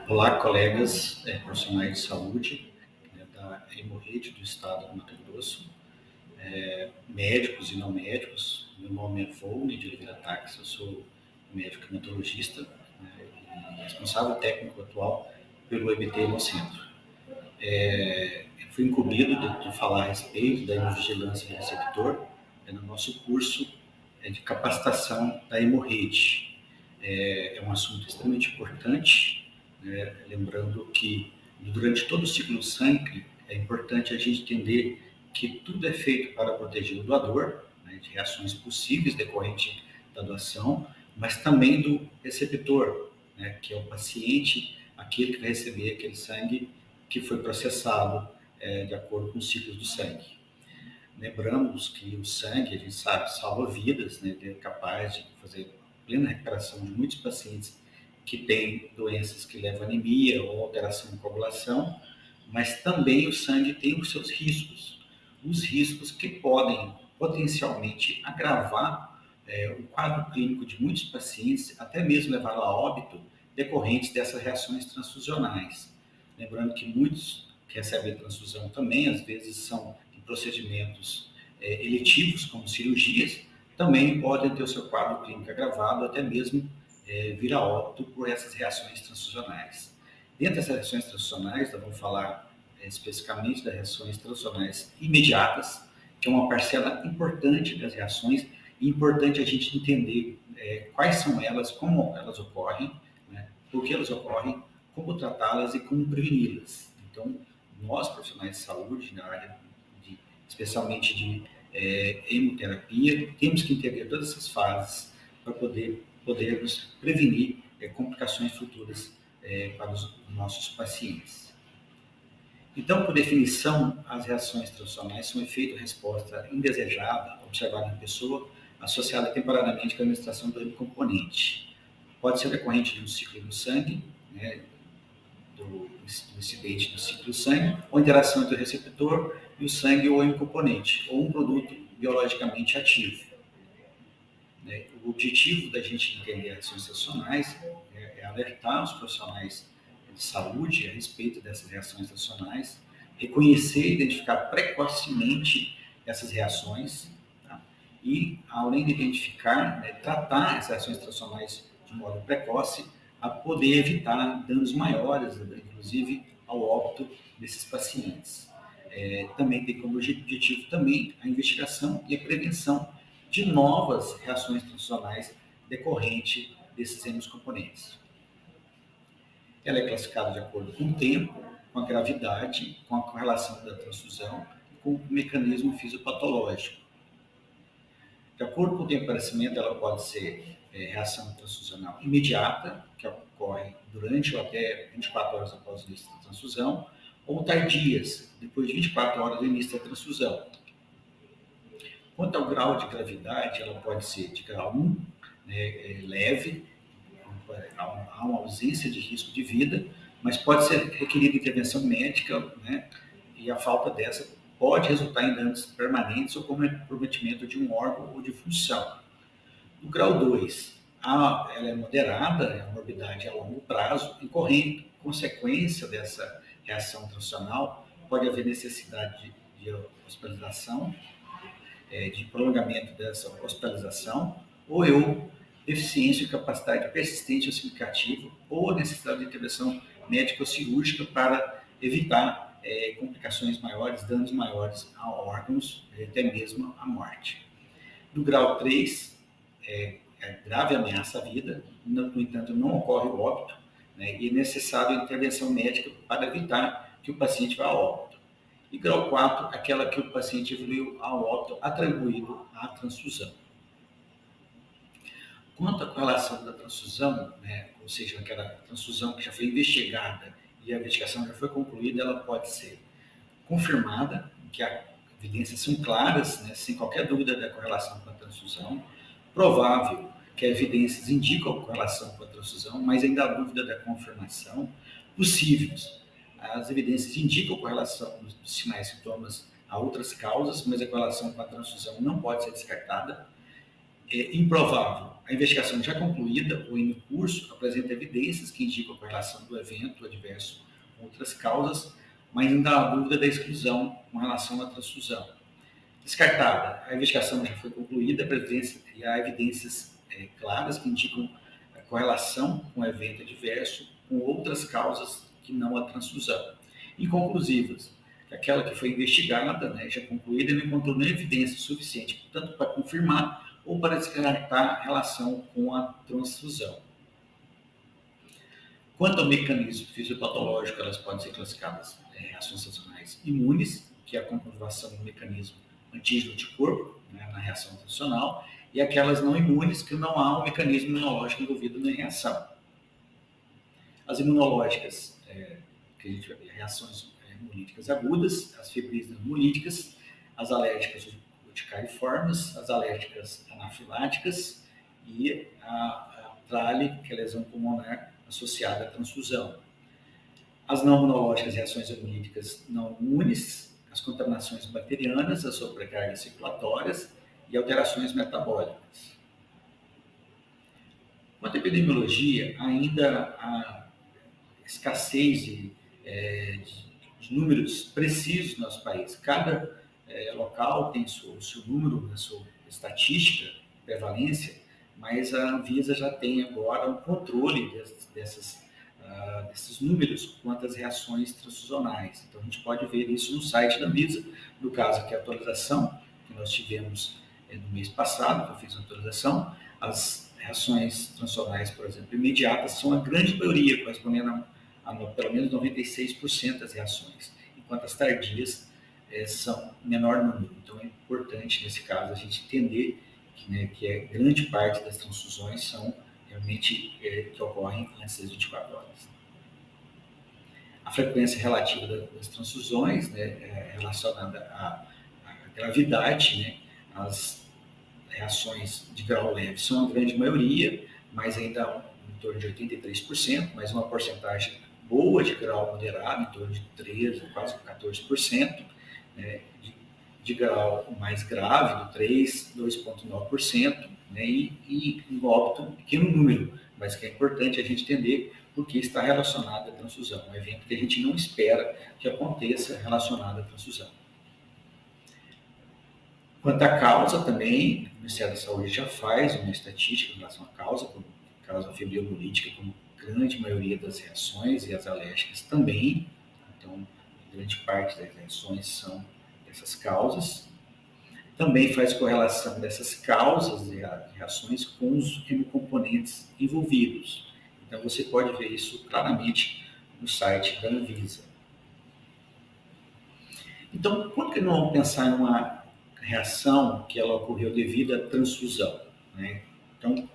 Olá, colegas profissionais de saúde da Hemorrede do Estado do Mato Grosso, médicos e não médicos. Meu nome é Volney de Oliveira Tax, eu sou médico hematologista e responsável técnico atual pelo EBT Hemocentro. Fui incumbido de falar a respeito da hemovigilância do receptor no nosso curso de capacitação da Hemorrede. É um assunto extremamente importante, lembrando que durante todo o ciclo do sangue é importante a gente entender que tudo é feito para proteger o doador, de reações possíveis decorrentes da doação, mas também do receptor, que é o paciente, aquele que vai receber aquele sangue que foi processado de acordo com os ciclos do sangue. Lembramos que o sangue, a gente sabe, salva vidas, ele é capaz de fazer plena recuperação de muitos pacientes que têm doenças que levam a anemia ou alteração de coagulação, mas também o sangue tem os seus riscos. Os riscos que podem potencialmente agravar o quadro clínico de muitos pacientes, até mesmo levar a óbito decorrentes dessas reações transfusionais. Lembrando que muitos que recebem transfusão também, às vezes, são em procedimentos eletivos, como cirurgias, também podem ter o seu quadro clínico agravado, até mesmo vir a óbito por essas reações transfusionais. Dentro dessas reações transfusionais, nós vamos falar especificamente das reações transfusionais imediatas, que é uma parcela importante das reações, e importante a gente entender quais são elas, como elas ocorrem, por que elas ocorrem, como tratá-las e como preveni-las. Então, nós, profissionais de saúde, na área especialmente de hemoterapia, temos que entender todas essas fases para podermos prevenir complicações futuras para os nossos pacientes. Então, por definição, as reações transfusionais são efeito ou resposta indesejada observada na pessoa, associada temporariamente com a administração do hemocomponente. Pode ser decorrente de um ciclo do sangue, do incidente do ciclo do sangue, ou interação entre o receptor e o sangue ou hemocomponente, ou um produto biologicamente ativo. O objetivo da gente entender as reações transfusionais é alertar os profissionais de saúde a respeito dessas reações transfusionais, reconhecer e identificar precocemente essas reações, e, além de identificar, tratar essas reações transfusionais de modo precoce, a poder evitar danos maiores, inclusive ao óbito desses pacientes. Também tem como objetivo também a investigação e a prevenção de novas reações transfusionais decorrentes desses hemocomponentes. Ela é classificada de acordo com o tempo, com a gravidade, com a correlação da transfusão e com o mecanismo fisiopatológico. De acordo com o tempo de aparecimento, ela pode ser reação transfusional imediata, que ocorre durante ou até 24 horas após o início da transfusão, ou tardias, depois de 24 horas do início da transfusão. Quanto ao grau de gravidade, ela pode ser de grau 1, leve, há uma ausência de risco de vida, mas pode ser requerida intervenção médica, e a falta dessa pode resultar em danos permanentes ou comprometimento de um órgão ou de função. No grau 2, ela é moderada, a morbidade a longo prazo, em consequência dessa reação transfusional, pode haver necessidade de hospitalização, de prolongamento dessa hospitalização, ou deficiência de capacidade persistente ou significativa, ou a necessidade de intervenção médica ou cirúrgica para evitar complicações maiores, danos maiores a órgãos, até mesmo a morte. No grau 3, é grave ameaça à vida, no entanto, não ocorre o óbito, e é necessário a intervenção médica para evitar que o paciente vá ao óbito. E grau 4, aquela que o paciente evoluiu ao óbito atribuído à transfusão. Quanto à correlação da transfusão, ou seja, aquela transfusão que já foi investigada e a investigação já foi concluída, ela pode ser confirmada, que as evidências são claras, sem qualquer dúvida da correlação com a transfusão, provável que as evidências indicam a correlação com a transfusão, mas ainda há dúvida da confirmação, possíveis. As evidências indicam a correlação dos sinais e sintomas a outras causas, mas a correlação com a transfusão não pode ser descartada. improvável. A investigação já concluída ou em curso apresenta evidências que indicam a correlação do evento adverso com outras causas, mas ainda há dúvida da exclusão com relação à transfusão. Descartada. A investigação já foi concluída e há evidências claras que indicam a correlação com o evento adverso com outras causas que não a transfusão. Inconclusivas. Aquela que foi investigada, já concluída, não encontrou nem evidência suficiente, tanto para confirmar ou para descartar a relação com a transfusão. Quanto ao mecanismo fisiopatológico, elas podem ser classificadas reações transfusionais imunes, que é a comprovação do mecanismo antígeno-anticorpo, na reação transfusional, e aquelas não imunes, que não há um mecanismo imunológico envolvido na reação. As imunológicas, reações hemolíticas agudas, as febris hemolíticas, as alérgicas urticariformes, as alérgicas anafiláticas e a trale, que é a lesão pulmonar associada à transfusão. As não imunológicas, reações hemolíticas não imunes, as contaminações bacterianas, as sobrecargas circulatórias e alterações metabólicas. Quanto à epidemiologia, ainda há escassez de números precisos no nosso país. Cada local tem o seu número, a sua estatística, prevalência, mas a Anvisa já tem agora um controle desses números quanto às reações transfusionais. Então, a gente pode ver isso no site da Anvisa, no caso aqui a atualização que nós tivemos no mês passado, que eu fiz a atualização, as reações transfusionais, por exemplo, imediatas, são a grande maioria, correspondendo a pelo menos 96% das reações, enquanto as tardias são menor número. Então, é importante, nesse caso, a gente entender que grande parte das transfusões são realmente que ocorrem antes das 24 horas. A frequência relativa das transfusões, relacionada à gravidade, as reações de grau leve são a grande maioria, mas ainda em torno de 83%, mas uma porcentagem boa de grau moderado, em torno de 13%, quase 14%, de grau mais grave, do 3%, 2,9%, e um óbito, um pequeno número, mas que é importante a gente entender porque está relacionado à transfusão, um evento que a gente não espera que aconteça relacionado à transfusão. Quanto à causa também, o Ministério da Saúde já faz uma estatística em relação à causa, como causa febril hemolítica, como grande maioria das reações, e as alérgicas também. Então, grande parte das reações são dessas causas. Também faz correlação dessas causas e reações com os hemocomponentes envolvidos. Então, você pode ver isso claramente no site da Anvisa. Então, quando que nós vamos pensar em uma reação que ela ocorreu devido à transfusão? Então,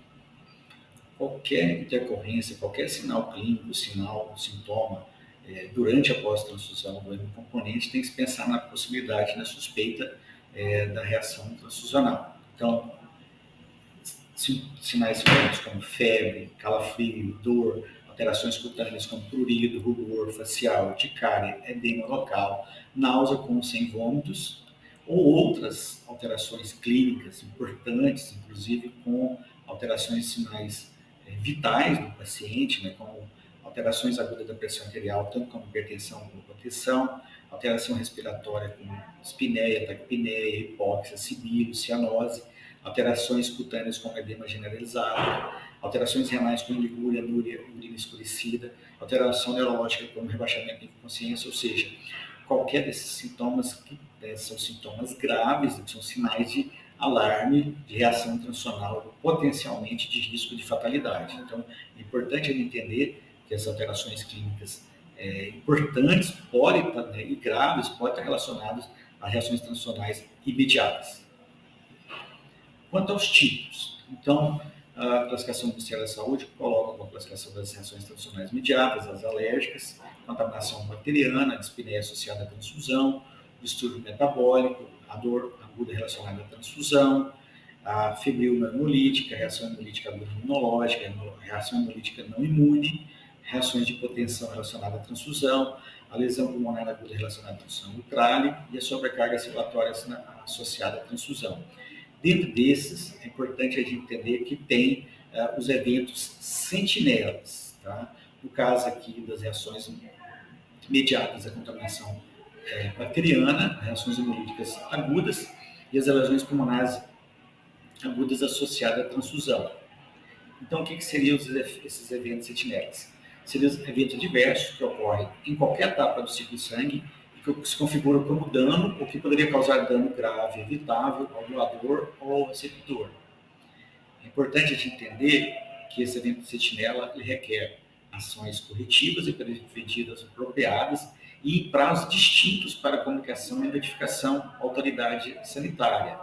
qualquer intercorrência, qualquer sinal clínico, sintoma, durante e após a transfusão do hemocomponente, tem que se pensar na possibilidade, na suspeita da reação transfusional. Então, sinais clínicos como febre, calafrio, dor, alterações cutâneas como prurido, rubor facial, urticária, edema local, náusea com ou sem vômitos, ou outras alterações clínicas importantes, inclusive com alterações de sinais vitais do paciente, como alterações agudas da pressão arterial, tanto como hipertensão como hipotensão, alteração respiratória como espineia, taquipneia, hipóxia, sibilo, cianose, alterações cutâneas como edema generalizado, alterações renais como ligúria, anúria, urina escurecida, alteração neurológica como rebaixamento de consciência, ou seja, qualquer desses sintomas que são sintomas graves, que são sinais de alarme de reação transfusional, potencialmente de risco de fatalidade. Então, é importante entender que as alterações clínicas importantes e graves podem estar relacionadas a reações transfusionais imediatas. Quanto aos tipos, então, a classificação do Ministério da Saúde coloca uma classificação das reações transfusionais imediatas, as alérgicas, contaminação bacteriana, a dispneia associada à transfusão, distúrbio metabólico, a dor aguda relacionada à transfusão, a febril hemolítica, a reação hemolítica aguda imunológica, a reação hemolítica não imune, reações de hipotensão relacionada à transfusão, a lesão pulmonar aguda relacionada à transfusão do trale e a sobrecarga circulatória associada à transfusão. Dentro desses, é importante a gente entender que tem os eventos sentinelas, tá? No caso aqui das reações imediatas à contaminação bacteriana, reações hemolíticas agudas e as lesões pulmonares agudas associadas à transfusão. Então, o que seriam esses eventos sentinelas? Seriam eventos adversos que ocorrem em qualquer etapa do ciclo de sangue e que se configuram como dano ou que poderia causar dano grave, evitável ao doador ou ao receptor. É importante a gente entender que esse evento sentinela requer ações corretivas e preventivas apropriadas e em prazos distintos para comunicação e notificação à autoridade sanitária.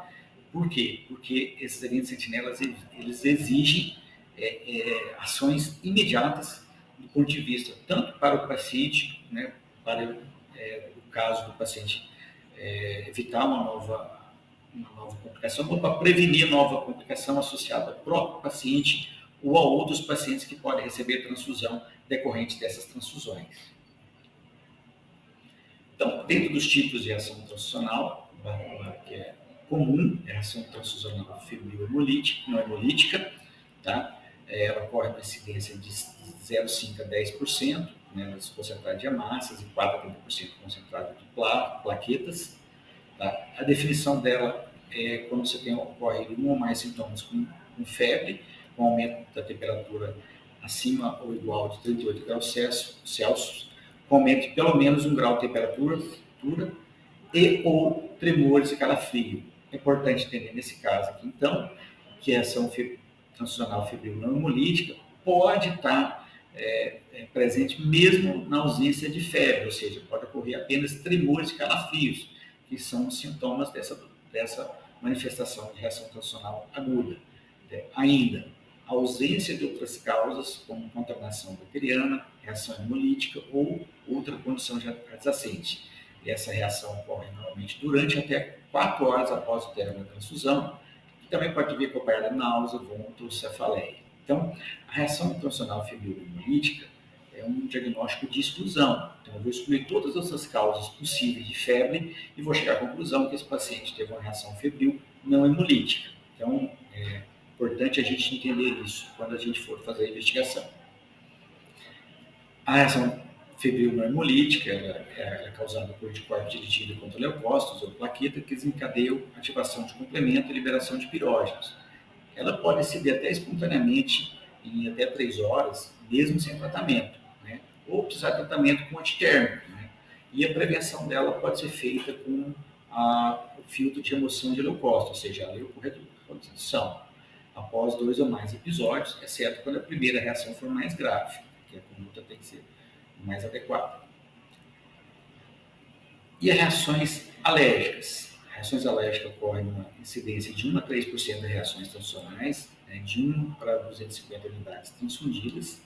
Por quê? Porque esses eventos sentinelas eles exigem ações imediatas do ponto de vista tanto para o paciente, né, para o caso do paciente evitar uma nova complicação, ou para prevenir nova complicação associada ao próprio paciente ou a outros pacientes que podem receber transfusão decorrente dessas transfusões. Então, dentro dos tipos de reação transfusional, que é comum, é a reação transfusional febril não hemolítica, tá? Ela ocorre com incidência de 0,5% a 10%, né, concentrado de amassas e 4% a 30% concentrado de plaquetas. Tá? A definição dela é quando você ocorre um ou mais sintomas com febre, com aumento da temperatura acima ou igual de 38 graus Celsius, com aumento de pelo menos 1 grau de temperatura e ou tremores e calafrio. É importante entender nesse caso aqui, então, que a ação transfusional febril não hemolítica pode estar presente mesmo na ausência de febre, ou seja, pode ocorrer apenas tremores e calafrios, que são sintomas dessa manifestação de reação transfusional aguda. Ainda, a ausência de outras causas, como contaminação bacteriana, reação hemolítica ou outra condição adjacente. E essa reação ocorre normalmente durante até 4 horas após o término da transfusão, que também pode vir acompanhada de náusea, vômito ou cefaleia. Então, a reação transfusional febril hemolítica é um diagnóstico de exclusão. Então, eu vou excluir todas essas causas possíveis de febre e vou chegar à conclusão que esse paciente teve uma reação febril não hemolítica. Então, é importante a gente entender isso quando a gente for fazer a investigação. A reação febril não hemolítica é causada por anticorpos dirigidos contra leucócitos ou plaquetas que desencadeiam ativação de complemento e liberação de pirógenos. Ela pode exceder até espontaneamente em até 3 horas, mesmo sem tratamento, né? Ou precisar de tratamento com antitérmico, né? E a prevenção dela pode ser feita com o filtro de remoção de leucócitos, ou seja, a leucorredução, após 2 ou mais episódios, exceto quando a primeira reação for mais grave, que a conduta tem que ser mais adequada. E as reações alérgicas? Reações alérgicas ocorrem numa incidência de 1 a 3% das reações transfusionais, né, de 1 para 250 unidades transfundidas.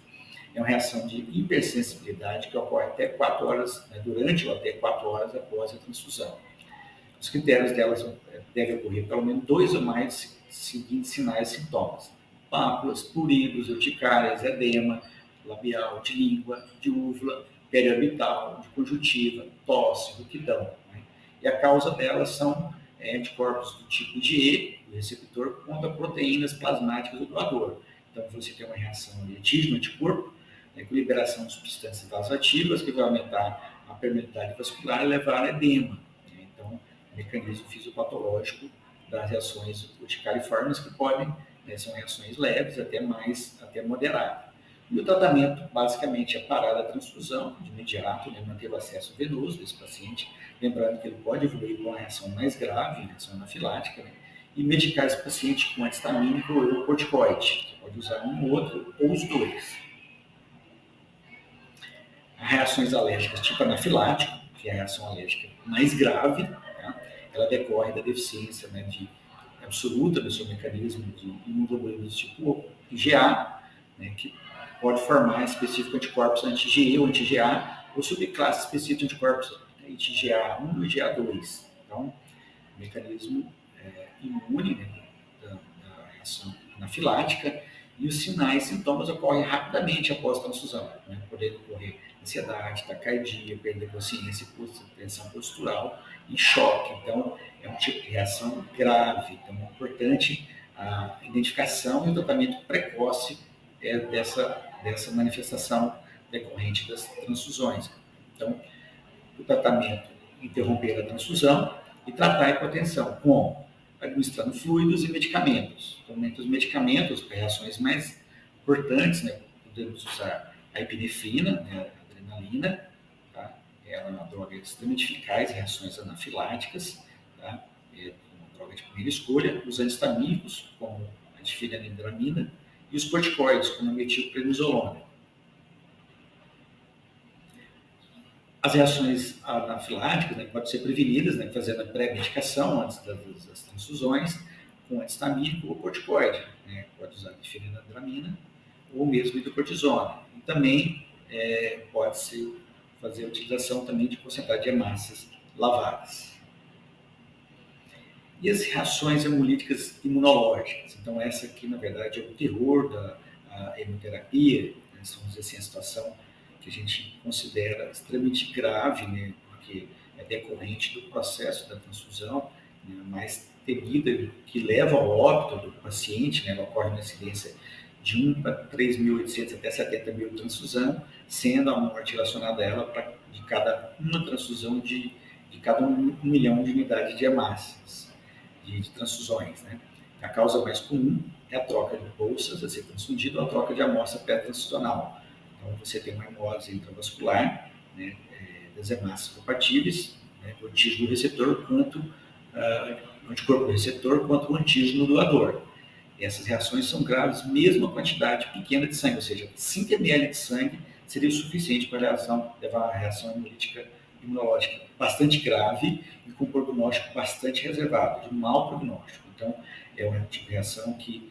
É uma reação de hipersensibilidade que ocorre até 4 horas, né, durante ou até 4 horas após a transfusão. Os critérios delas devem ocorrer pelo menos 2 ou mais seguintes sinais e sintomas: pápulas, pruridos, urticárias, edema labial, de língua, de úvula, periorbital, de conjuntiva, tosse, rouquidão. Né? E a causa delas são anticorpos do tipo IgE, do receptor, contra proteínas plasmáticas do doador. Então, você tem uma reação de antígeno-anticorpo, com liberação de substâncias vasoativas, que vai aumentar a permeabilidade vascular e levar a edema. Né? Então, o mecanismo fisiopatológico das reações urticariformes, que podem, são reações leves até moderadas. E o tratamento, basicamente, é parar a transfusão de imediato, né, manter o acesso venoso desse paciente, lembrando que ele pode evoluir com uma reação mais grave, reação anafilática, né, e medicar esse paciente com antistamínico ou corticoide. Você pode usar um ou outro, ou os dois. As reações alérgicas tipo anafilático, que é a reação alérgica mais grave, tá? Ela decorre da deficiência, né, absoluta do seu mecanismo de imunoglobulinas tipo IgA, né, que pode formar específico anticorpos anti-IgE ou anti-IgA, ou subclasse específico de anticorpos anti-IgA1 e IgA2. Então, o mecanismo imune, né, da reação anafilática, e os sinais e sintomas ocorrem rapidamente após a transfusão, né, podendo ocorrer ansiedade, taquicardia, perda de consciência, tensão postural em choque. Então, é um tipo de reação grave. Então, é importante a identificação e o tratamento precoce dessa manifestação decorrente das transfusões. Então, o tratamento, interromper a transfusão e tratar a hipotensão, com administrando fluidos e medicamentos. Então, entre os medicamentos, reações mais importantes, né, podemos usar a epinefrina, né, a adrenalina, tá? Ela é uma droga extremamente eficaz em reações anafiláticas, tá? É uma droga de primeira escolha. Os antistamínicos, como a difenidramina, e os corticoides, como a metilprednisolona. As reações anafiláticas, né, podem ser prevenidas, né, fazendo a pré-medicação antes das transfusões, com antistamínico ou corticoide, né, pode usar difenidramina ou mesmo hidrocortisona. E também pode-se fazer a utilização também de concentrado de hemácias lavadas. E as reações hemolíticas imunológicas? Então, essa aqui, na verdade, é o terror da hemoterapia, né, vamos dizer assim, a situação que a gente considera extremamente grave, né, porque é decorrente do processo da transfusão, né, mais temida, que leva ao óbito do paciente, né, ela ocorre na incidência de 1 para 3.800 até 70.000 transfusão, sendo a morte relacionada a ela de cada uma transfusão de cada 1 milhão de unidades de hemácias, de transfusões. Né? A causa mais comum é a troca de bolsas a ser transfundido ou a troca de amostra pré-transfusional. Então, você tem uma hemólise intravascular, né, das hemácias compatíveis, né, do antígeno do receptor, quanto o anticorpo do receptor, quanto o antígeno do doador. E essas reações são graves, mesmo a quantidade pequena de sangue, ou seja, 5 ml de sangue seria o suficiente para levar a reação hemolítica imunológica bastante grave e com prognóstico bastante reservado, de mau prognóstico. Então, é uma tipo de reação que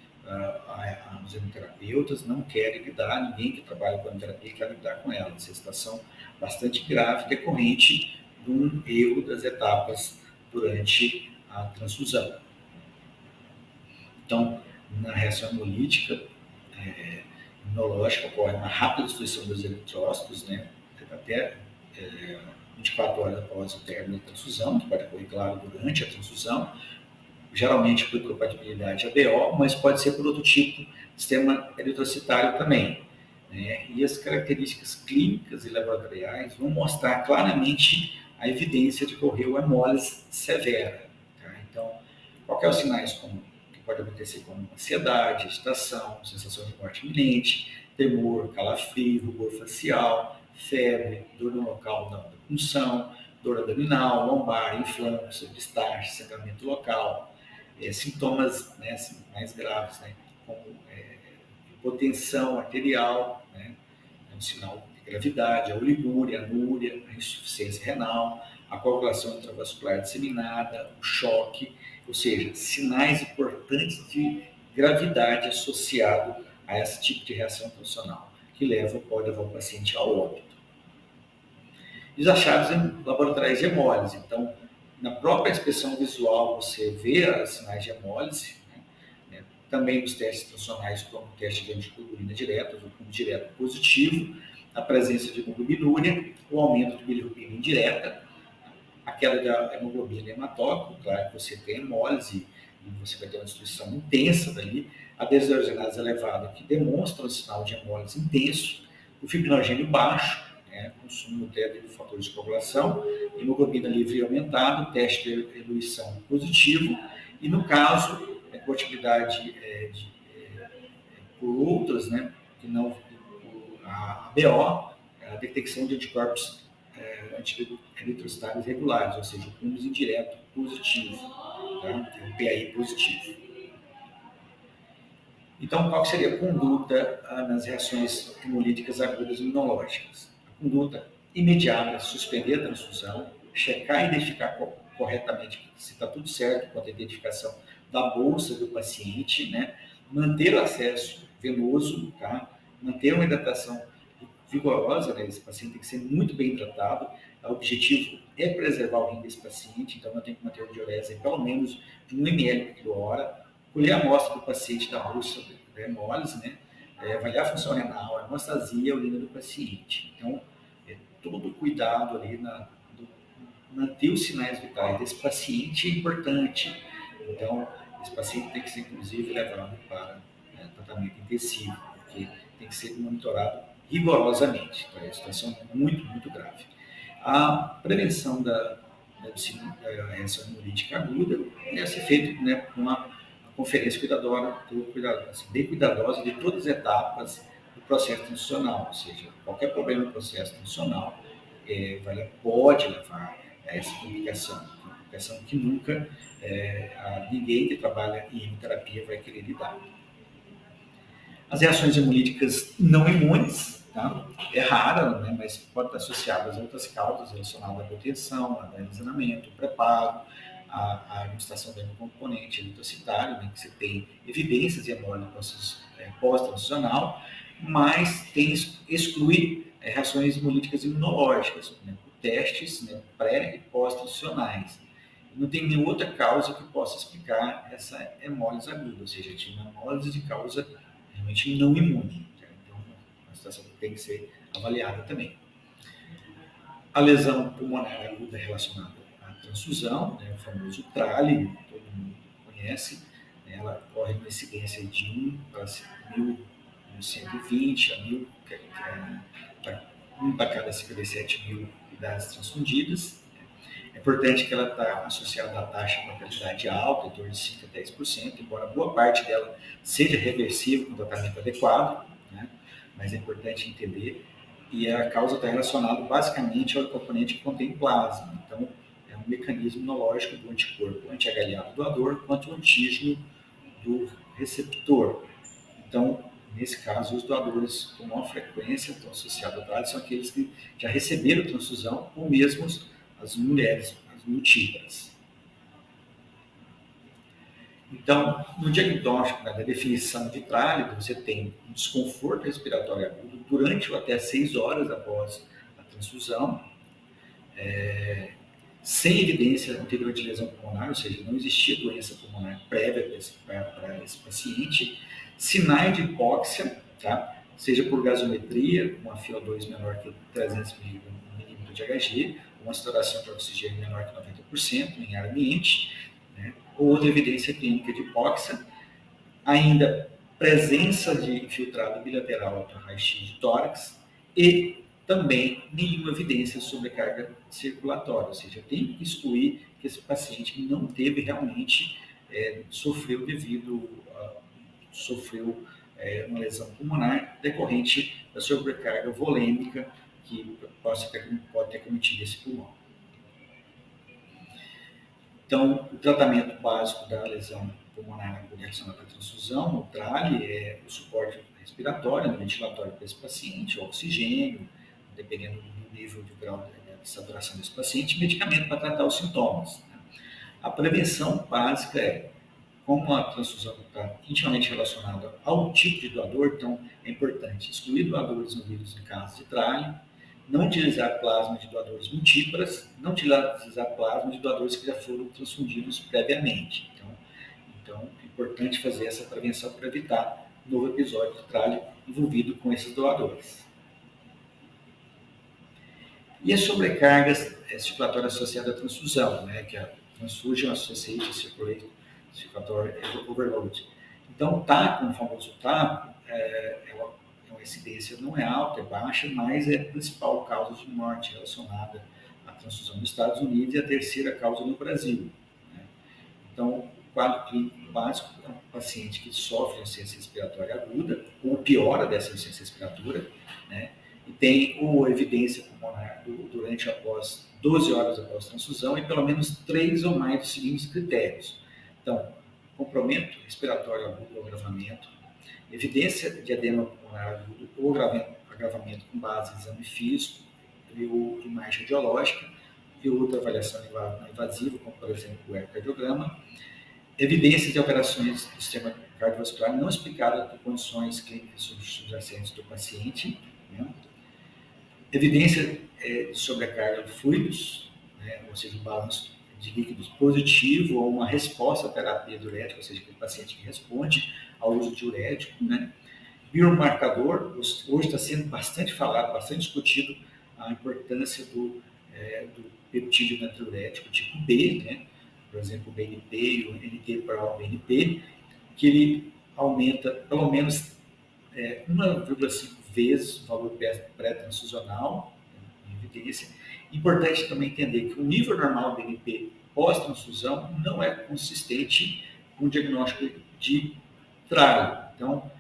os hemoterapeutas não querem lidar, ninguém que trabalha com hemoterapia quer lidar com ela. Essa situação bastante grave decorrente de um erro das etapas durante a transfusão. Então, na reação hemolítica imunológica ocorre uma rápida destruição dos eritrócitos, né, até 24 horas após o término da transfusão, que pode ocorrer, claro, durante a transfusão, geralmente por compatibilidade ABO, mas pode ser por outro tipo de sistema eritrocitário também. Né? E as características clínicas e laboratoriais vão mostrar claramente a evidência de que ocorreu hemólise severa. Tá? Então, qualquer os sinais que pode acontecer como ansiedade, agitação, sensação de morte iminente, temor, calafrio, rubor facial, febre, dor no local da punção, dor abdominal, lombar, inflamação, subestágio, sangramento local, sintomas, né, assim, mais graves, né, como hipotensão arterial, né, é um sinal de gravidade, a oligúria, a anúria, a insuficiência renal, a coagulação intravascular disseminada, o choque, ou seja, sinais importantes de gravidade associado a esse tipo de reação funcional, que pode levar o paciente ao óbito. E os achados laboratoriais de hemólise. Então, na própria inspeção visual, você vê os sinais de hemólise, né? Também nos testes funcionais, como o teste de antiglobulina direta, o direto positivo, a presença de hemoglobinúria, o aumento de bilirrubina indireta, a queda da hemoglobina hematócrita, claro que você tem hemólise e você vai ter uma destruição intensa dali, a desoxigenase elevada, que demonstra um sinal de hemólise intenso, o fibrinogênio baixo, consumo até de fatores de coagulação, hemoglobina livre aumentada, teste de eluição positivo, e no caso, compatibilidade por outras, né, que não a BO, a detecção de anticorpos anti-eritrocitários regulares, ou seja, o cúmulo indireto positivo, tá? O PAI positivo. Então, qual seria a conduta nas reações hemolíticas agudas imunológicas? A conduta imediata, suspender a transfusão, checar e identificar corretamente se está tudo certo quanto à identificação da bolsa do paciente, né? Manter o acesso venoso, tá? Manter uma hidratação vigorosa, né? Esse paciente tem que ser muito bem hidratado. O objetivo é preservar o rim desse paciente, então eu tenho que manter o diurese pelo menos de 1 ml por hora, colher a amostra do paciente da bolsa da hemólise, né? Avaliar a função renal, a hemostasia e a urina do paciente. Então, todo cuidado ali manter os sinais vitais desse paciente é importante. Então, esse paciente tem que ser, inclusive, levado para tratamento intensivo, porque tem que ser monitorado rigorosamente. Então, é uma situação muito, muito grave. A prevenção da reação hemolítica aguda deve ser feita, né, com uma conferência bem cuidadosa de todas as etapas do processo transfusional, ou seja, qualquer problema no processo transfusional pode levar a essa complicação que nunca ninguém que trabalha em hemoterapia vai querer lidar. As reações hemolíticas não imunes, tá? É rara, né, mas pode estar associada a outras causas relacionadas à hipotensão, ao armazenamento, ao preparo, à administração do hemocomponente eritrocitário, né, que você tem evidências de hemólise pós-transicional, mas exclui reações hemolíticas imunológicas, né, testes, né, pré e pós-transicionais. Não tem nenhuma outra causa que possa explicar essa hemólise aguda, ou seja, tinha uma hemólise de causa realmente não imune. Tá? Então, é uma situação que tem que ser avaliada também. A lesão pulmonar aguda relacionada à transfusão, né, o famoso TRALI, todo mundo conhece, né, ela ocorre numa incidência de 1 para 1.120 a 1.000, para 1 para cada 57.000 unidades transfundidas. É importante que ela está associada à taxa de mortalidade alta, em torno de 5 a 10%, embora boa parte dela seja reversível com tratamento adequado, né? Mas é importante entender. E a causa está relacionada basicamente ao componente que contém plasma. Então, é um mecanismo imunológico do anticorpo anti-HLA do doador quanto o antígeno do receptor. Então, nesse caso, os doadores com maior frequência estão associados a TRALI são aqueles que já receberam transfusão ou mesmo as mulheres, as multíparas. Então, no diagnóstico, né, da definição de TRALI, você tem um desconforto respiratório agudo durante ou até 6 horas após a transfusão, sem evidência anterior de lesão pulmonar, ou seja, não existia doença pulmonar prévia para esse paciente, sinais de hipóxia, tá? Seja por gasometria, com a FiO2 menor que 300 milímetros de Hg, uma saturação de oxigênio menor que 90% em ar ambiente, né? Ou outra evidência clínica de hipóxia, ainda presença de infiltrado bilateral para raio-x de tórax e também nenhuma evidência de sobrecarga circulatória, ou seja, tem que excluir que esse paciente não teve realmente, sofreu uma lesão pulmonar decorrente da sobrecarga volêmica que pode ter cometido esse pulmão. Então, o tratamento básico da lesão pulmonar relacionada à transfusão, o TRALI, é o suporte respiratório, ventilatório para esse paciente, o oxigênio, dependendo do nível de grau de saturação desse paciente, medicamento para tratar os sintomas. Né? A prevenção básica é, como a transfusão está intimamente relacionada ao tipo de doador, então é importante excluir doadores envolvidos em casos de TRALI, não utilizar plasma de doadores multíparas, não utilizar plasma de doadores que já foram transfundidos previamente. Então é importante fazer essa prevenção para evitar novo episódio de TRALI envolvido com esses doadores. E as sobrecargas circulatórias associadas à transfusão, né, que é a Transfusion Associated Circulatory Overload. Então, TAP, o famoso TAP, uma incidência não é alta, é baixa, mas é a principal causa de morte relacionada à transfusão nos Estados Unidos e a terceira causa no Brasil. Né? Então, o quadro clínico básico é um paciente que sofre insuficiência respiratória aguda ou piora dessa insuficiência respiratória, né? E tem evidência pulmonar durante após 12 horas após transfusão e pelo menos 3 ou mais dos seguintes critérios. Então, comprometimento respiratório agudo ou agravamento, evidência de edema pulmonar agudo ou agravamento com base em exame físico ou imagem radiológica e outra avaliação invasiva, como por exemplo o ecocardiograma, evidências de alterações do sistema cardiovascular não explicadas por condições clínicas subjacentes do paciente, né? Evidência de sobrecarga de fluidos, né? Ou seja, um balanço de líquidos positivo ou uma resposta à terapia diurética, ou seja, aquele paciente que responde ao uso diurético, né? Biomarcador, hoje está sendo bastante falado, bastante discutido a importância do do peptídeo natriurético tipo B, né? Por exemplo, o BNP e o NT-proBNP, que ele aumenta pelo menos 1,5 vezes o valor pré-transfusional, em evidência. Importante também entender que o nível normal do BNP pós-transfusão não é consistente com o diagnóstico de trágico. Então,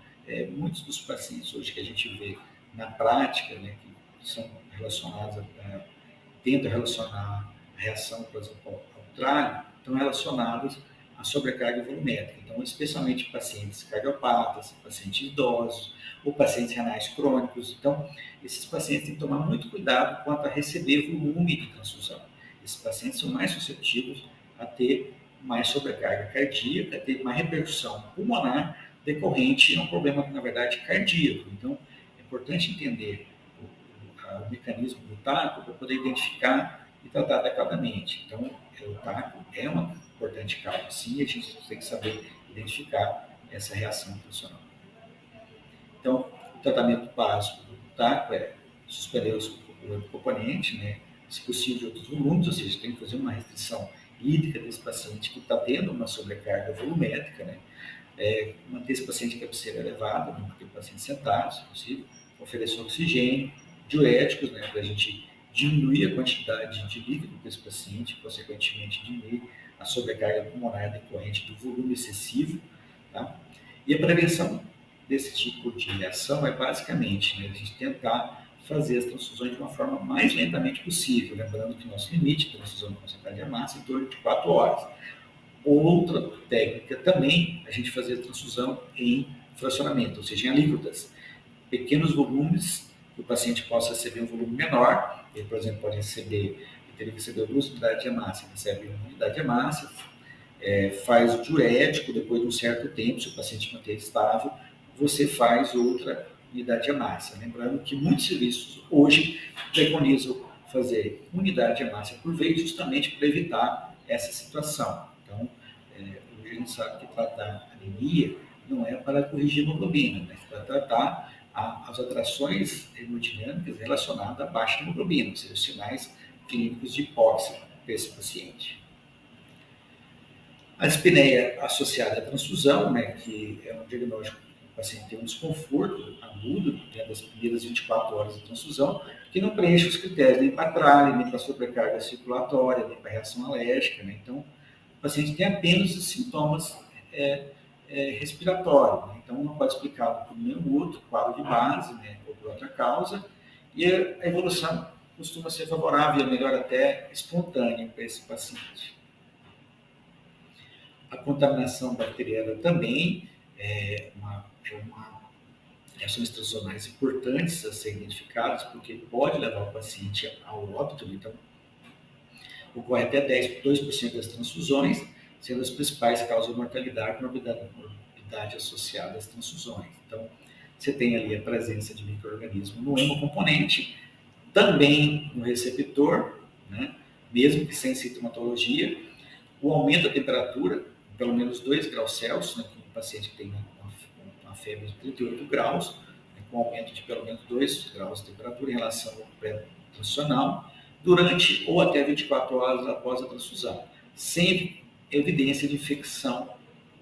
muitos dos pacientes hoje que a gente vê na prática, né, que são relacionados tentam relacionar a reação, por exemplo, ao trágico, estão relacionados à sobrecarga volumétrica. Então, especialmente pacientes cardiopatas, pacientes idosos ou pacientes renais crônicos. Então, esses pacientes têm que tomar muito cuidado quanto a receber volume de transfusão. Esses pacientes são mais suscetíveis a ter mais sobrecarga cardíaca, a ter uma repercussão pulmonar decorrente de um problema, na verdade, cardíaco. Então, é importante entender o mecanismo do TACO para poder identificar e tratar adequadamente. Então, o TACO é uma importante causa, sim, e a gente tem que saber identificar essa reação funcional. Então, o tratamento básico do TACO é suspender o componente, né, se possível, de outros volumes, ou seja, tem que fazer uma restrição hídrica desse paciente que está tendo uma sobrecarga volumétrica, né, manter esse paciente com a cabeceira elevada, né, porque o paciente sentado, se possível, oferecer oxigênio, diuréticos, né, para a gente diminuir a quantidade de líquido desse paciente, consequentemente diminuir a sobrecarga pulmonar decorrente do volume excessivo, tá? E a prevenção desse tipo de reação é basicamente, né, a gente tentar fazer as transfusões de uma forma mais lentamente possível, lembrando que o nosso limite de transfusão de concentrado de massa é em torno de 4 horas. Outra técnica também, a gente fazer a transfusão em fracionamento, ou seja, em alíquotas. Pequenos volumes, que o paciente possa receber um volume menor, ele, por exemplo, pode receber, teria que receber 2 unidades de hemácia, recebe 1 unidade de hemácia, faz o diurético, depois de um certo tempo, se o paciente manter estável, você faz outra unidade de hemácia. Lembrando que muitos serviços hoje preconizam fazer unidade de hemácia por vez, justamente para evitar essa situação. Então, hoje a gente sabe que tratar anemia não é para corrigir hemoglobina, mas para tratar as alterações hemodinâmicas relacionadas à baixa hemoglobina, ou seja, os sinais clínicos de hipóxia desse paciente. A dispneia associada à transfusão, né, que é um diagnóstico que o paciente tem um desconforto agudo dentro das primeiras 24 horas de transfusão, que não preenche os critérios nem para trálise, nem para sobrecarga circulatória, nem para reação alérgica. Né? Então, o paciente tem apenas os sintomas respiratórios. Né? Então, não pode explicar por nenhum outro quadro de base, né, ou por outra causa, e a evolução costuma ser favorável, a melhor até espontânea para esse paciente. A contaminação bacteriana também reações transfusionais importantes a serem identificadas, porque pode levar o paciente ao óbito. Então, ocorre até 2% das transfusões, sendo as principais causas de mortalidade e morbidade associada às transfusões. Então, você tem ali a presença de micro-organismos no hemocomponente, também no receptor, né, mesmo que sem sintomatologia, o aumento da temperatura, pelo menos 2 graus Celsius, né, um paciente que tem uma febre de 38 graus, né, com aumento de pelo menos 2 graus de temperatura em relação ao pré-transfusional, durante ou até 24 horas após a transfusão, sem evidência de infecção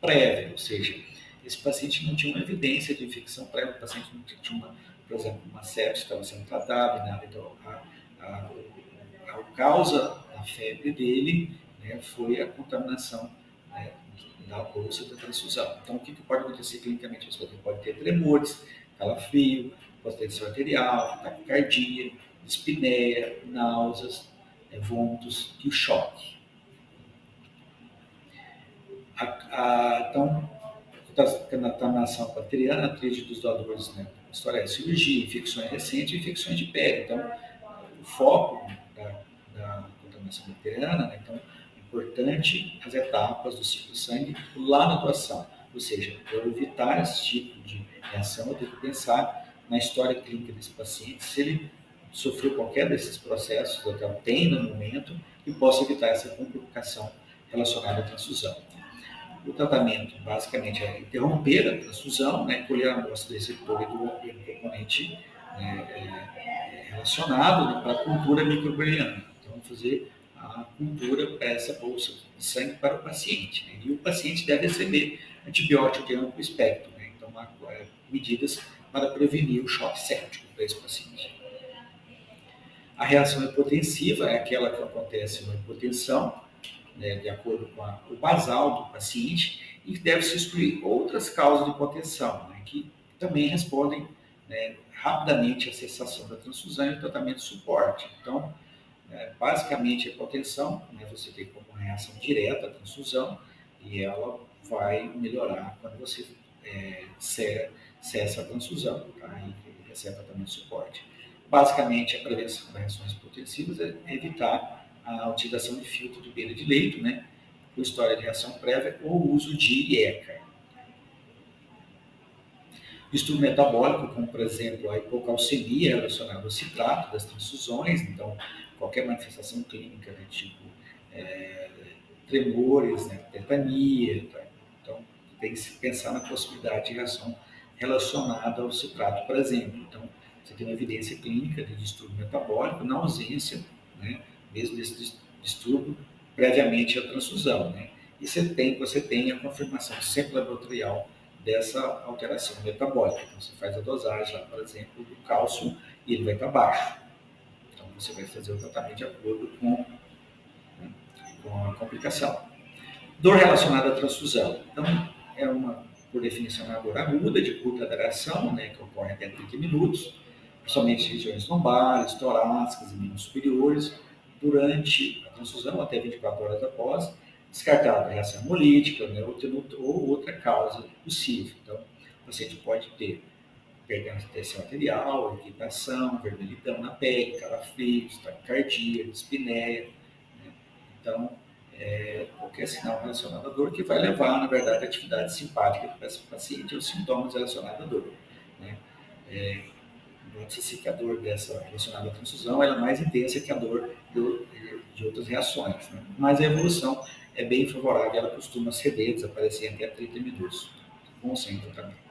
prévia, ou seja, esse paciente não tinha uma evidência de infecção prévia, o paciente não tinha, por exemplo, uma sepse que estava sendo tratada, nada, então a causa da febre dele, né, foi a contaminação, né, da bolsa da transfusão. Então, o que pode acontecer clinicamente? Você pode ter tremores, calafrio, hipertensão arterial, taquicardia, dispneia, náuseas, vômitos e o choque. Então, contaminação bacteriana, a tríade dos doadores, né, história é cirurgia, infecções recentes e infecções de pele. Então, o foco da contaminação bacteriana, né, então, importante as etapas do ciclo de sangue lá na doação. Ou seja, para evitar esse tipo de reação, eu tenho que pensar na história clínica desse paciente, se ele sofreu qualquer desses processos, ou tem no momento, e possa evitar essa complicação relacionada à transfusão. O tratamento, basicamente, é interromper a transfusão, né, colher a amostra do receptor e do componente relacionado, né, para a cultura microbiana. Então, vamos fazer a cultura para essa bolsa de sangue para o paciente, né? E o paciente deve receber antibiótico de amplo espectro, né? Então, medidas para prevenir o choque séptico para esse paciente. A reação hipotensiva é aquela que acontece na hipotensão, né, de acordo com o basal do paciente, e deve-se excluir outras causas de hipotensão, né, que também respondem, né, rapidamente à cessação da transfusão e o tratamento de suporte. Então, basicamente, a hipotensão, né, você tem como reação direta à transfusão e ela vai melhorar quando você cessa a transfusão, tá? E recebe tratamento de suporte. Basicamente, a prevenção das reações hipotensivas é evitar a utilização de filtro de beira de leito, né, com história de reação prévia ou uso de IECA. Distúrbio metabólico, como por exemplo a hipocalcemia relacionada ao citrato das transfusões, então qualquer manifestação clínica, né, tipo tremores, né, tetania, tá? Então tem que se pensar na possibilidade de reação relacionada ao citrato, por exemplo. Então você tem uma evidência clínica de distúrbio metabólico na ausência, né, mesmo desse distúrbio previamente à transfusão, né? E você tem a confirmação sempre laboratorial dessa alteração metabólica. Então, você faz a dosagem, lá, por exemplo, do cálcio e ele vai estar baixo. Então, você vai fazer o tratamento de acordo com, né, com a complicação. Dor relacionada à transfusão. Então, por definição, uma dor aguda, de curta duração, né, que ocorre até 30 minutos, principalmente regiões lombares, torácicas e membros superiores, durante a transfusão, até 24 horas após, descartada a reação hemolítica, né, ou outra causa possível. Então, o paciente pode ter hipertensão arterial, irritação, vermelhidão na pele, calafrios, taquicardia, dispneia, né? Então, qualquer sinal relacionado à dor que vai levar, na verdade, à atividade simpática para esse paciente ou sintomas relacionados à dor, né? Note-se que a dor dessa relacionada à transfusão ela é mais intensa que a dor de outras reações, né? Mas a evolução é bem favorável, ela costuma ceder, desaparecer até 30 minutos, com ou sem tratamento.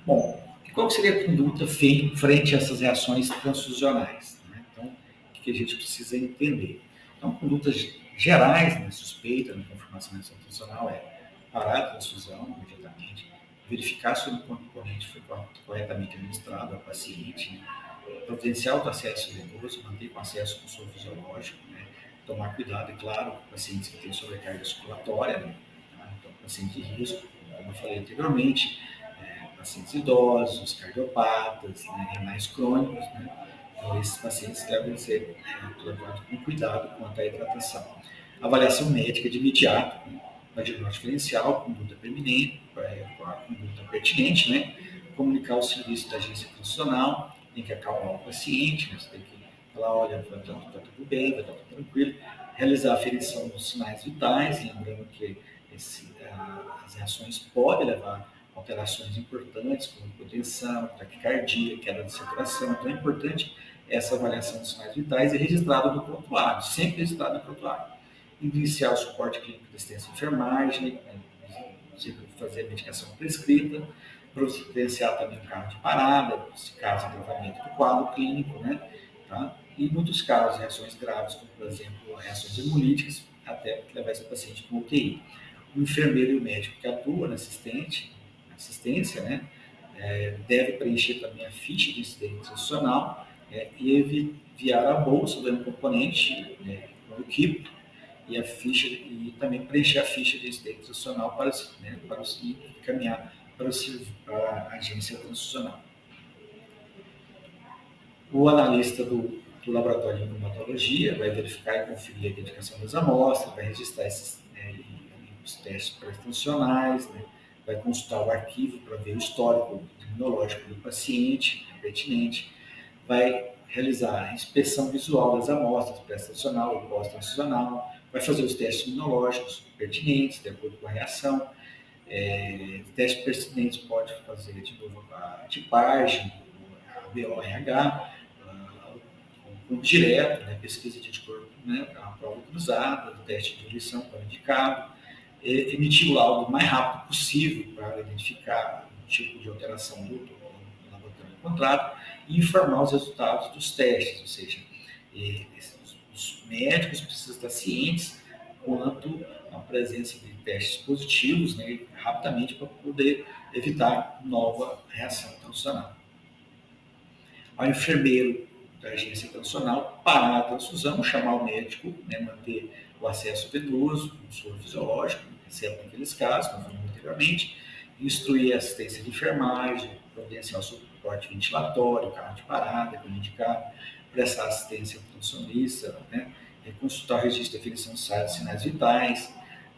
Bom, qual seria a conduta frente a essas reações transfusionais, né? Então, o que a gente precisa entender? Então, condutas gerais, né, suspeita na confirmação da reação transfusional é parar a transfusão imediatamente, verificar se o componente foi corretamente administrado ao paciente, né, providenciar o acesso venoso, manter com acesso com soro fisiológico, né, tomar cuidado, é claro, com pacientes que têm sobrecarga circulatória, né, tá? Então, paciente de risco, como eu falei anteriormente, pacientes idosos, cardiopatas, né, renais crônicos, né? Então, esses pacientes devem ser levados com cuidado quanto à hidratação. Avaliação médica de imediato, né, para diagnóstico diferencial, conduta conduta pertinente, né? Comunicar o serviço da agência transfusional, tem que acalmar o paciente, né? Você tem que falar, olha, está tudo bem, vai estar tudo tranquilo. Realizar a aferição dos sinais vitais, lembrando que as reações podem levar alterações importantes, como hipotensão, taquicardia, queda de saturação. Então é importante essa avaliação dos sinais vitais e registrado no prontuário, sempre registrado no prontuário. Iniciar o suporte clínico de assistência à enfermagem, fazer a medicação prescrita, providenciar também o carro de parada, se caso agravamento do quadro clínico, né? Tá? E em muitos casos, reações graves, como por exemplo, reações hemolíticas, até levar esse paciente para o UTI. O enfermeiro e o médico que atua na assistência, né, deve preencher também a ficha de incidente institucional e enviar a bolsa do componente, né, com o equipe, e a ficha, e também preencher a ficha de incidente institucional para encaminhar para a agência transfusional. O analista do laboratório de imunomatologia vai verificar e conferir a identificação das amostras, vai registrar os testes pré-funcionais, né? Vai consultar o arquivo para ver o histórico imunológico do paciente, é pertinente, vai realizar a inspeção visual das amostras pré-funcional e pós-funcional, vai fazer os testes imunológicos pertinentes, de acordo com a reação. Testes pertinentes pode fazer de novo a tipagem, a BORH, o direto, né, pesquisa de anticorpo, né, a prova cruzada, o teste de eleição para indicado, emitir o laudo o mais rápido possível para identificar o tipo de alteração do laboratório encontrado e informar os resultados dos testes, ou seja, os médicos precisam estar cientes quanto à presença de testes positivos, né, rapidamente para poder evitar nova reação transfusional. Ao enfermeiro da agência transfusional parar a transfusão, chamar o médico, né, manter o acesso venoso, o soro fisiológico, exceto naqueles casos, como falamos anteriormente, instruir a assistência de enfermagem, providenciar o suporte ventilatório, carro de parada, como indicado, prestar assistência ao transfusionista, né, consultar o registro de definição de sinais vitais,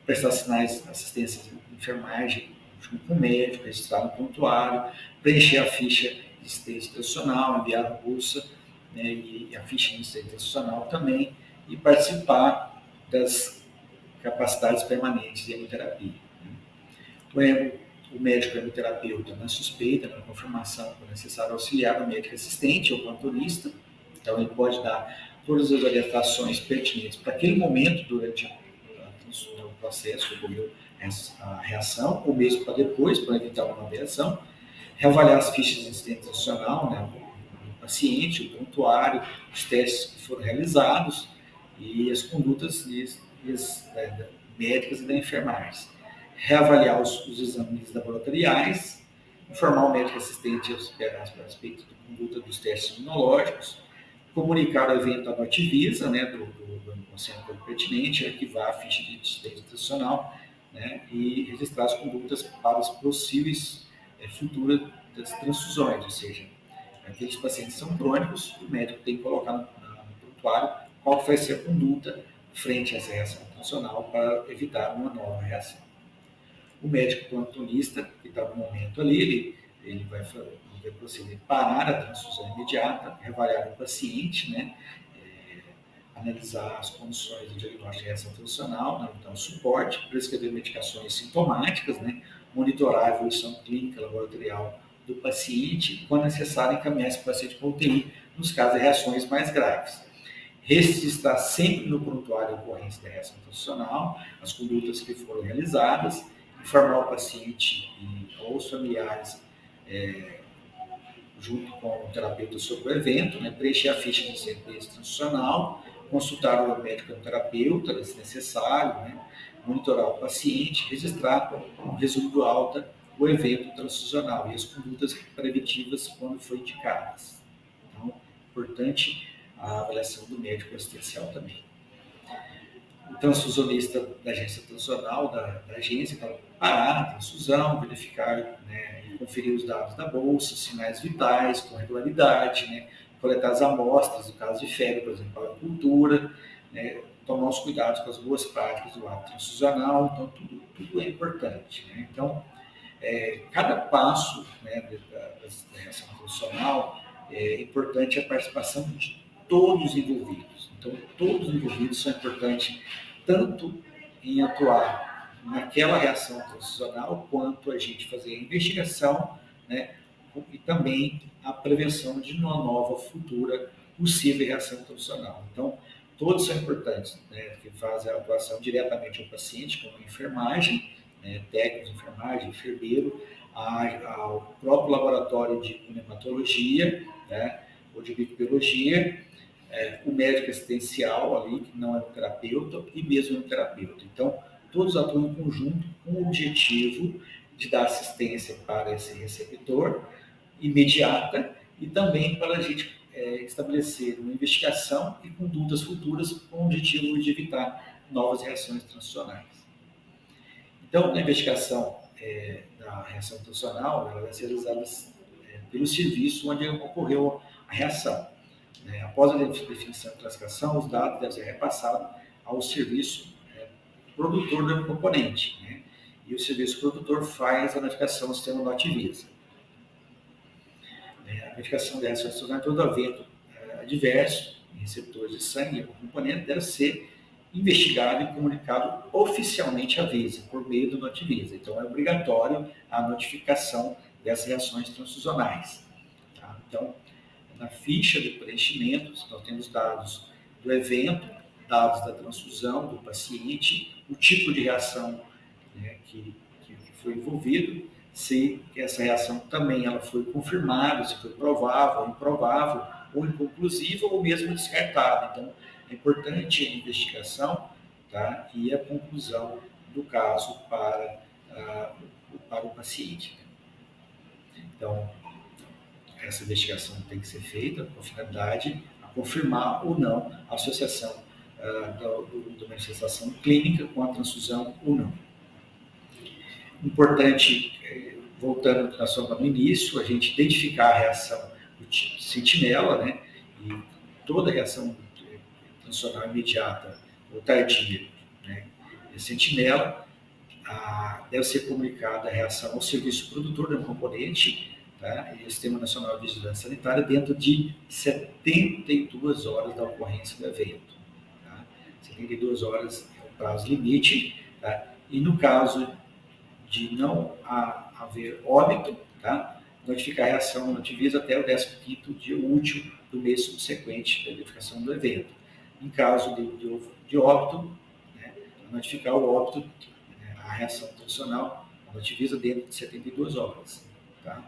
prestar assistência de enfermagem junto com o médico, registrar no prontuário, preencher a ficha de assistência institucional, enviar a bolsa, né, e a ficha de assistência institucional também, e participar das capacidades permanentes de hemoterapia. O médico hemoterapeuta, na suspeita, na confirmação, é necessário auxiliar o médico assistente ou plantonista, então ele pode dar todas as orientações pertinentes para aquele momento durante o processo que ocorreu a reação, ou mesmo para depois, para evitar uma nova reação, reavaliar as fichas de assistência institucional, né, o paciente, o prontuário, os testes que foram realizados e as condutas médicas e da enfermagem. Reavaliar os exames laboratoriais, informar o médico assistente a respeito da conduta dos testes imunológicos, comunicar o evento à Notivisa, né, do centro pertinente, arquivar a ficha de assistência institucional, né, e registrar as condutas para as possíveis futuras transfusões, ou seja, aqueles pacientes que são crônicos, o médico tem que colocar no prontuário qual vai ser a conduta frente a essa reação transfusional para evitar uma nova reação. O médico plantonista, que está no momento ali, ele vai proceder parar a transfusão imediata, reavaliar o paciente, né, analisar as condições de diagnóstico de reação transfusional, né, então suporte, prescrever medicações sintomáticas, né, monitorar a evolução clínica laboratorial do paciente, quando necessário encaminhar esse paciente para UTI nos casos de reações mais graves. Registrar sempre no prontuário a ocorrência da reação transfusional, as condutas que foram realizadas, informar o paciente ou os familiares junto com o terapeuta sobre o evento, né, preencher a ficha de assistência transfusional, consultar o médico terapeuta, se necessário, né, monitorar o paciente, registrar o resumo do alta, o evento transfusional e as condutas preventivas quando for indicadas. Então, importante a avaliação do médico assistencial também. O transfusionista da agência transfusional, da agência, então, parar a transfusão, verificar, né, e conferir os dados da bolsa, sinais vitais, com regularidade, né, coletar as amostras, no caso de febre, por exemplo, a cultura, né, tomar os cuidados com as boas práticas do ato transfusional, então tudo é importante. Né? Então, cada passo, né, da reação transfusional é importante a participação de todos os envolvidos. Então, todos os envolvidos são importantes tanto em atuar naquela reação transfusional, quanto a gente fazer a investigação, né, e também a prevenção de uma nova futura possível reação transfusional. Então, todos são importantes, né, que fazem a atuação diretamente ao paciente, como a enfermagem, né, técnicos de enfermagem, enfermeiro, ao próprio laboratório de hematologia, né, ou de microbiologia, o médico assistencial ali, que não é um terapeuta, e mesmo um terapeuta. Então, todos atuam em conjunto com o objetivo de dar assistência para esse receptor imediata e também para a gente estabelecer uma investigação e condutas futuras com o objetivo de evitar novas reações transfusionais. Então, na investigação da reação transfusional, ela vai ser realizada pelo serviço onde ocorreu a reação. Após a definição e classificação, os dados devem ser repassados ao serviço produtor do componente, né? E o serviço produtor faz a notificação do sistema Notivisa. A notificação de reações transfusionais, todo evento adverso em receptores de sangue ou componente deve ser investigado e comunicado oficialmente à Visa, por meio do Notivisa. Então, é obrigatório a notificação dessas reações transfusionais. Tá? Então, na ficha de preenchimento, nós temos dados do evento, dados da transfusão do paciente, o tipo de reação, né, que foi envolvido, se essa reação também ela foi confirmada, se foi provável, improvável, ou inconclusiva, ou mesmo descartada. Então, É importante a investigação, tá? E a conclusão do caso para o paciente. Então, essa investigação tem que ser feita com finalidade a confirmar ou não a associação da manifestação clínica com a transfusão ou não. Importante, voltando ao que nós falamos no início, a gente identificar a reação do tipo sentinela, né? E toda reação transfusional imediata ou tardia, né? Sentinela, deve ser comunicada a reação ao serviço produtor do componente, tá? E o Sistema Nacional de Vigilância Sanitária dentro de 72 horas da ocorrência do evento. Tá? 72 horas é o prazo limite, tá? E no caso de não haver óbito, tá? Notificar a reação notivisa até o 15º dia útil do mês subsequente da identificação do evento. Em caso de óbito, né? Notificar o óbito, a reação tradicional, notivisa dentro de 72 horas. Tá?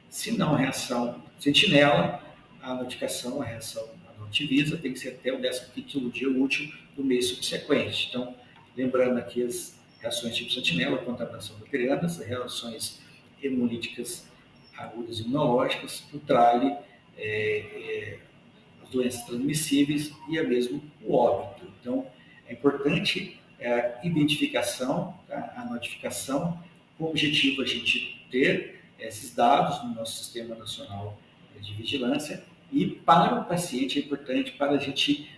Se não a reação sentinela, a notificação, a reação notivisa tem que ser até o 15º dia útil do mês subsequente. Então, lembrando aqui as reações tipo sentinela, contaminação bacteriana, as reações hemolíticas agudas imunológicas, o trale, as doenças transmissíveis e mesmo o óbito. Então, é importante a identificação, tá? A notificação, com o objetivo a gente ter esses dados no nosso Sistema Nacional de Vigilância e para o paciente é importante para a gente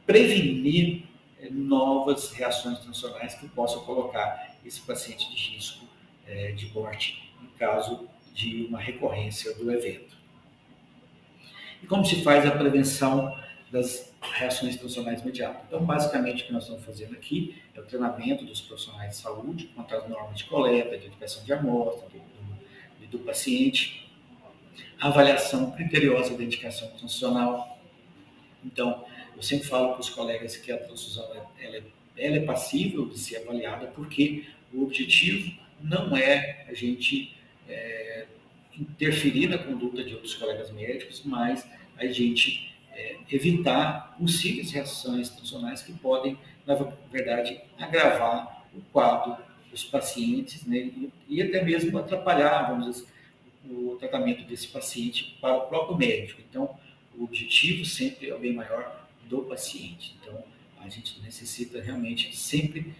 prevenir novas reações transfusionais que possam colocar esse paciente de risco de morte em caso de uma recorrência do evento. E como se faz a prevenção das reações transfusionais imediatas? Então, basicamente, o que nós estamos fazendo aqui é o treinamento dos profissionais de saúde quanto às normas de coleta, de identificação de amostra, do paciente, a avaliação criteriosa da indicação transfusional. Então, eu sempre falo para os colegas que a transfusão ela é passível de ser avaliada porque o objetivo não é a gente interferir na conduta de outros colegas médicos, mas a gente evitar possíveis reações transfusionais que podem, na verdade, agravar o quadro dos pacientes, né, e até mesmo atrapalhar, vamos dizer, o tratamento desse paciente para o próprio médico. Então, o objetivo sempre é o bem maior do paciente. Então, a gente necessita realmente sempre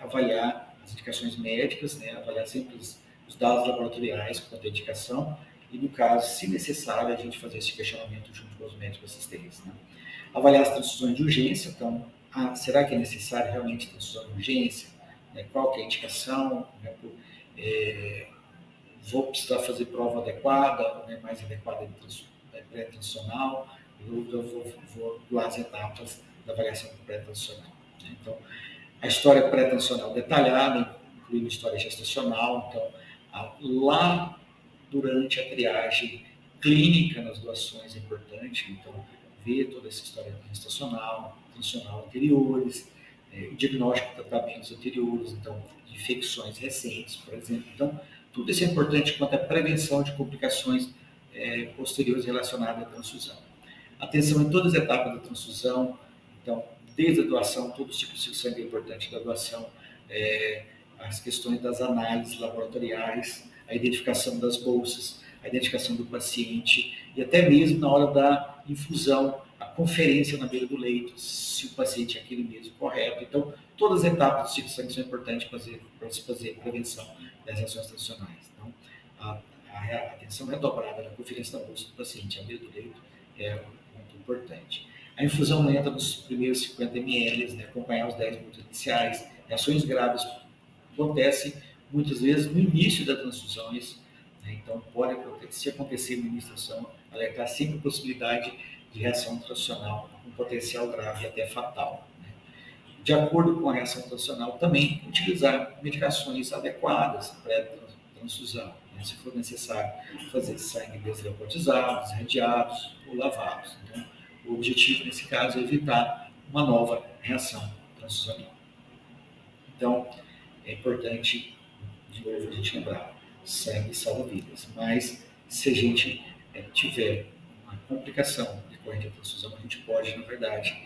avaliar as indicações médicas, né, avaliar sempre os dados laboratoriais quanto à indicação e, no caso, se necessário, a gente fazer esse questionamento junto com os médicos assistentes. Né? Avaliar as transfusões de urgência, então, será que é necessário realmente transfusão de urgência? Qual que é a indicação? Vou precisar fazer prova adequada, mais adequada pré-transicional, eu vou doar as etapas da avaliação pré-transicional. Então, a história pré-transicional detalhada, incluindo história gestacional, então, lá durante a triagem clínica nas doações é importante, então, ver toda essa história gestacional, transicional anteriores, diagnóstico de tratamentos anteriores, então, de infecções recentes, por exemplo. Então, tudo isso é importante quanto à prevenção de complicações posteriores relacionadas à transfusão. Atenção em todas as etapas da transfusão, então, desde a doação, todos os tipos de sangue é importante da doação, as questões das análises laboratoriais, a identificação das bolsas, a identificação do paciente e até mesmo na hora da infusão, a conferência na beira do leito, se o paciente é aquele mesmo correto. Então, todas as etapas do ciclo de sangue são importantes para se fazer a prevenção das reações transfusionais. Então, a atenção redobrada na conferência da bolsa do paciente à beira do leito é muito importante. A infusão lenta dos primeiros 50 ml, né, acompanhar os 10 minutos iniciais. Reações graves acontecem muitas vezes no início das transfusões, né, então pode acontecer, se acontecer no início da transfusão, alertar sempre a possibilidade de reação transfusional com potencial grave e até fatal. Né. De acordo com a reação transfusional, também utilizar medicações adequadas pré-transfusão, né, se for necessário fazer sangue desleucotizados, irradiados ou lavados. Então, o objetivo, nesse caso, é evitar uma nova reação transfusional. Então, é importante, de novo, a gente lembrar, sangue salva vidas. Mas, se a gente tiver uma complicação decorrente da transfusão, a gente pode, na verdade,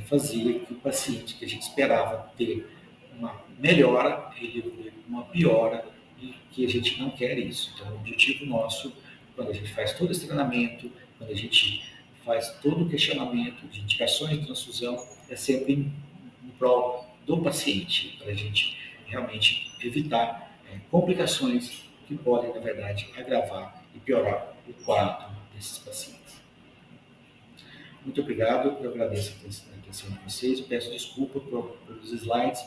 fazia que o paciente que a gente esperava ter uma melhora, ele evolui uma piora, e que a gente não quer isso. Então, o objetivo nosso, quando a gente faz todo esse treinamento, quando a gente faz todo o questionamento de indicações de transfusão, é sempre em prol do paciente, para a gente realmente evitar complicações que podem, na verdade, agravar e piorar o quadro desses pacientes. Muito obrigado, eu agradeço a atenção de vocês, peço desculpa pelos slides,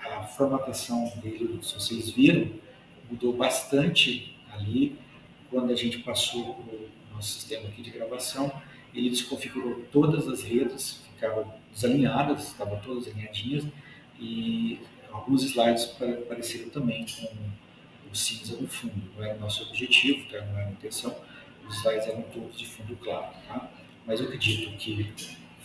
a formatação dele, se vocês viram, mudou bastante ali, quando a gente passou o nosso sistema aqui de gravação, ele desconfigurou todas as redes, ficaram desalinhadas, estavam todas alinhadinhas, e alguns slides apareceram também com o cinza no fundo. Não era o nosso objetivo, tá? Não era a intenção, os slides eram todos de fundo claro. Tá? Mas eu acredito que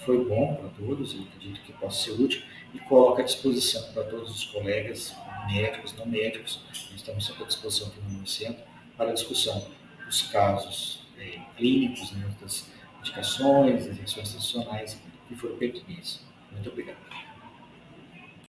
foi bom para todos, eu acredito que possa ser útil e coloco à disposição para todos os colegas, médicos, não médicos, estamos sempre à disposição aqui no centro para a discussão dos casos clínicos, né, das indicações, das reações institucionais que foram pertinentes. Muito obrigado.